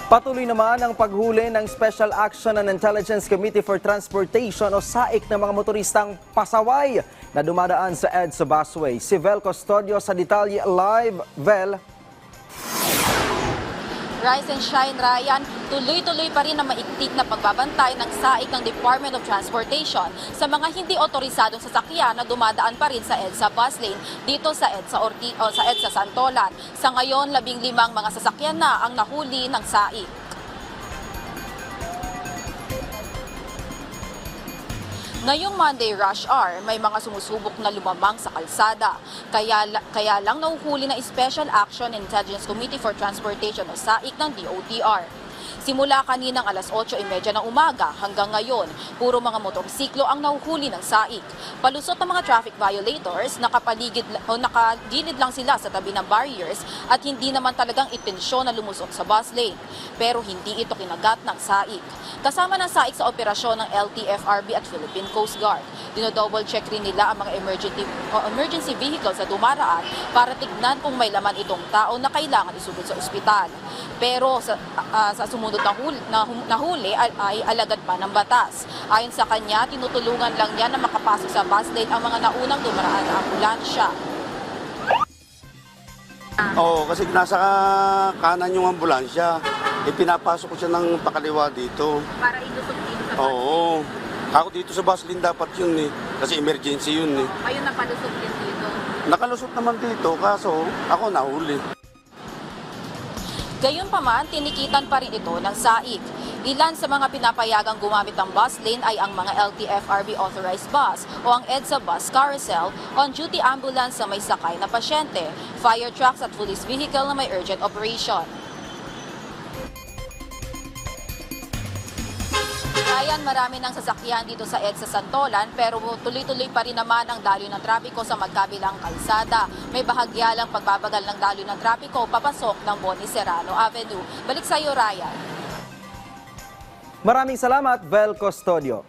Patuloy naman ang paghuli ng Special Action and Intelligence Committee for Transportation o SAIC ng mga motoristang pasaway na dumadaan sa EDSA busway. Si Vel Custodio sa detalye live. Vel. Rise and shine, Ryan. Tuloy-tuloy pa rin ang maigtig na pagbabantay ng SAIC ng Department of Transportation sa mga hindi otorisadong sasakyan na dumadaan pa rin sa EDSA bus lane dito sa EDSA Santolan. Sa ngayon, 15 mga sasakyan na ang nahuli ng SAIC. Ngayong Monday rush hour, may mga sumusubok na lumamang sa kalsada. Kaya lang nahuhuli ng Special Action and Intelligence Committee for Transportation o SAIC ng DOTR. Simula kaninang alas 8:30 ng umaga hanggang ngayon, puro mga motorsiklo ang nahuhuli ng SAIC. Palusot ng mga traffic violators, nakagilid lang sila sa tabi ng barriers at hindi naman talagang intensyon na lumusot sa bus lane. Pero hindi ito kinagat ng SAIC. Kasama ng SAIC sa operasyon ng LTFRB at Philippine Coast Guard. Dinodouble check rin nila ang mga emergency vehicles na dumaraan para tignan kung may laman itong tao na kailangan isugod sa ospital. Pero sa sumunod na huli ay alagad pa ng batas. Ayon sa kanya, tinutulungan lang niya na makapasok sa bus lane ang mga naunang dumaraan na ambulansya. Oo, kasi nasa kanan yung ambulansya. Pinapasok ko siya ng pakaliwa dito. Para ilusog dito sa bus. Oo. Ako dito sa bus lane dapat yun eh. Kasi emergency yun eh. Ayun na palusog din dito. Nakalusot naman dito, kaso ako nahuli. Gayunpaman, tinikitan pa rin ito ng SAIC. Ilan sa mga pinapayagang gumamit ng bus lane ay ang mga LTFRB authorized bus o ang EDSA bus carousel, on-duty ambulance na may sakay na pasyente, fire trucks at police vehicle na may urgent operation. Ayan, marami ng sasakyan dito sa EDSA Santolan pero tuloy-tuloy pa rin naman ang daloy ng trapiko sa magkabilang kalsada. May bahagya lang pagbabagal ng daloy ng trapiko papasok ng Boni Serrano Avenue. Balik sa iyo, Ryan. Maraming salamat, Vel Custodio.